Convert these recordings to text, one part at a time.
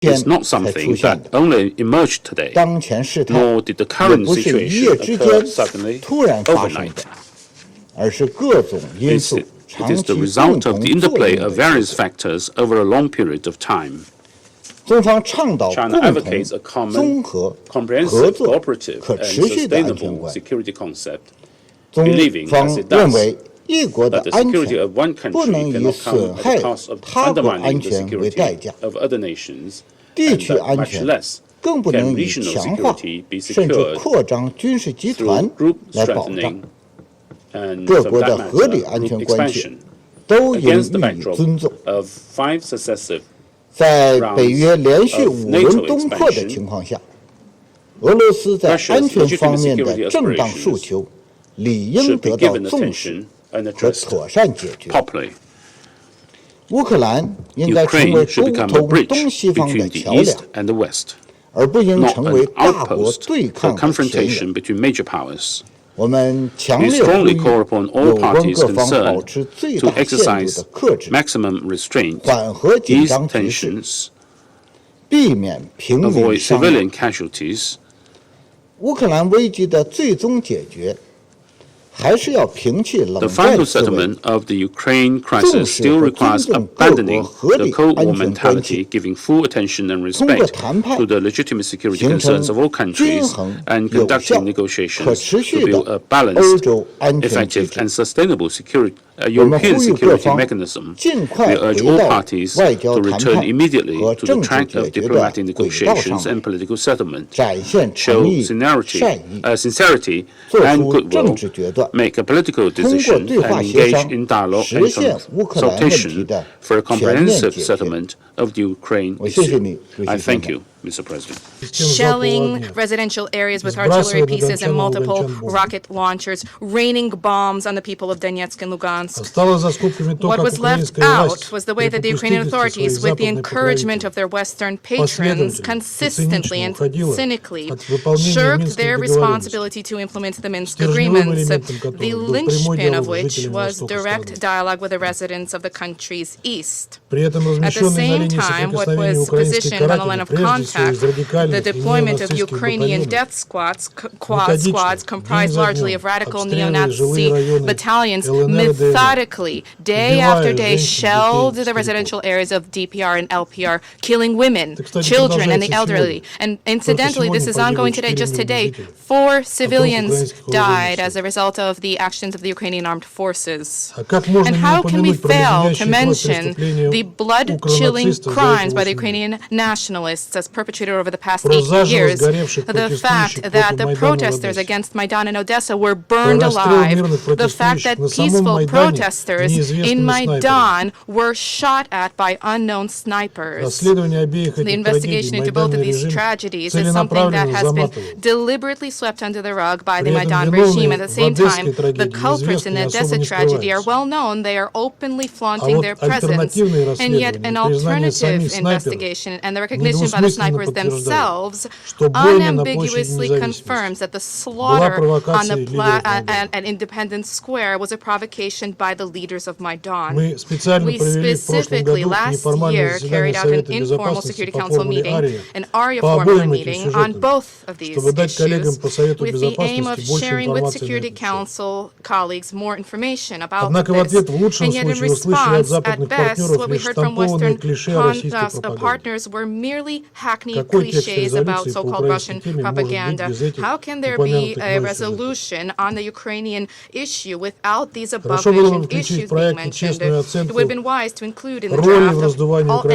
is not something that only emerged today, nor did the current situation occur suddenly overnight. It is the result of the interplay of various factors over a long period of time. China advocates a common, comprehensive, cooperative, and sustainable security concept, believing, as it does, that the security of one country cannot come at the cost of undermining the security of other nations, and that much less can regional security be secured through group strengthening and, for that matter, group expansion, against the backdrop of 5 successive 在北约连续5轮东扩的情况下，俄罗斯在安全方面的正当诉求理应得到重视和妥善解决。乌克兰应该成为沟通东西方的桥梁，而不应成为大国对抗的前沿。我们强烈呼吁有关各方保持最大限度的克制，缓和紧张局势，避免平民伤亡。乌克兰危机的最终解决，还是要摒弃冷战思维，重视和尊重各国合理安全关系，通过谈判形成均衡、有效、可持续的欧洲安全机制。我们呼吁各方尽快回到外交谈判和政治解决的轨道上面，展现诚意、善意，做出政治决断，通过对话协商实现乌克兰问题的全面解决。我谢谢你，主席。Mr. President. Shelling residential areas with artillery pieces and multiple rocket launchers, raining bombs on the people of Donetsk and Lugansk. What was left out was the way that the Ukrainian authorities, with the encouragement of their Western patrons, consistently and cynically shirked their responsibility to implement the Minsk agreements, the linchpin of which was direct dialogue with the residents of the country's east. At the same time, what was positioned on the line of contact, the deployment of Ukrainian death squads comprised largely of radical neo-Nazi battalions, methodically, day after day, shelled the residential areas of DPR and LPR, killing women, children, and the elderly. And incidentally, this is ongoing today. Just today, 4 civilians died as a result of the actions of the Ukrainian armed forces. And how can we fail to mention the blood-chilling crimes by the Ukrainian nationalists as perpetrated over the past 8 years, the fact that the protesters against Maidan in Odessa were burned alive, the fact that peaceful protesters in Maidan were shot at by unknown snipers. The investigation into both of these tragedies is something that has been deliberately swept under the rug by the Maidan regime. At the same time, the culprits in the Odessa tragedy are well known. They are openly flaunting their presence. And yet an alternative investigation and the recognition by the snipers themselves unambiguously confirms that the slaughter on at Independence Square was a provocation by the leaders of Maidan. We specifically last year carried out an informal Security Council meeting, an ARIA formula meeting on both of these issues, with the aim of sharing with Security Council colleagues more information about this. And yet in response, at best, what we heard from Western partners were merely hackneyed cliches about so-called Russian propaganda. How can there be a resolution on the Ukrainian issue without these above-mentioned issues being mentioned? It would have been wise to include in the draft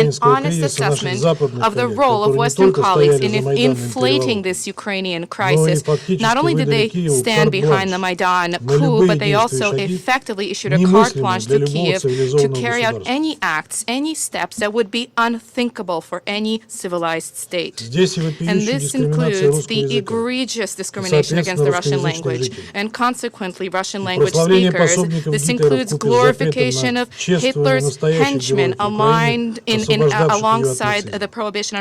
an honest assessment of the role of Western colleagues in inflating this Ukrainian crisis. Not only did they stand behind the Maidan coup, but they also effectively issued a carte blanche to Kiev to carry out any acts, any steps that would be unthinkable for any civilized state. And this includes the egregious discrimination against the Russian language and consequently Russian language speakers. This includes glorification of Hitler's henchmen aligned alongside the prohibition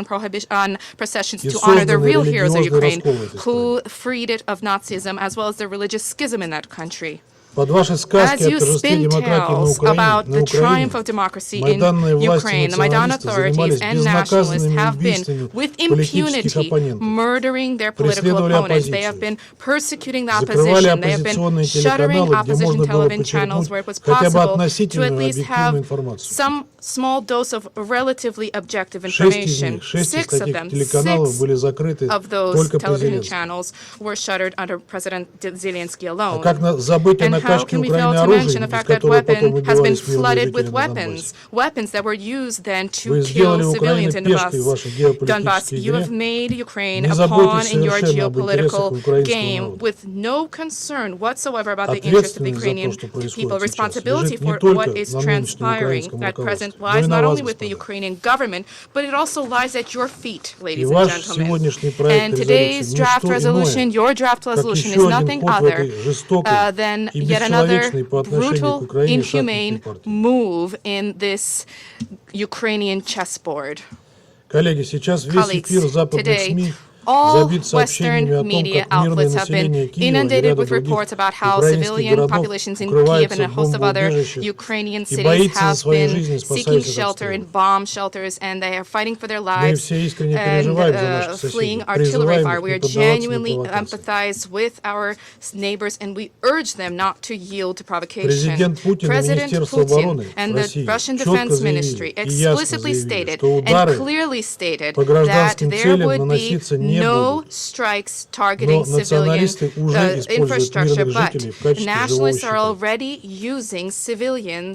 on processions to honor the real heroes of Ukraine who freed it of Nazism, as well as the religious schism in that country. As you spin tales about the triumph of democracy in Ukraine, the Maidan authorities and nationalists have been, with impunity, murdering their political opponents. They have been persecuting the opposition. They have been shuttering opposition television channels where it was possible to at least have some small dose of relatively objective information. Six of those television channels were shuttered under President Zelensky alone. And how can we fail to mention the fact that weapon has been flooded with weapons that were used then to kill civilians in Donbass. You have made Ukraine a pawn in your geopolitical game with no concern whatsoever about the interests of the Ukrainian people. Responsibility for what is transpiring at present lies not only with the Ukrainian government, but it also lies at your feet, ladies and gentlemen. And today's draft resolution, your draft resolution, is nothing other than yet another brutal, inhumane move in this Ukrainian chessboard. Colleagues, today, all Western media outlets have been inundated with reports about how civilian populations in Kyiv and a host of other Ukrainian cities have been seeking shelter in bomb shelters, and they are fighting for their lives and fleeing artillery fire. We are genuinely empathize with our neighbors, and we urge them not to yield to provocation. President Putin and the Russian Defense Ministry explicitly stated and clearly stated that there would be no strikes targeting civilian infrastructure, but nationalists are already using civilians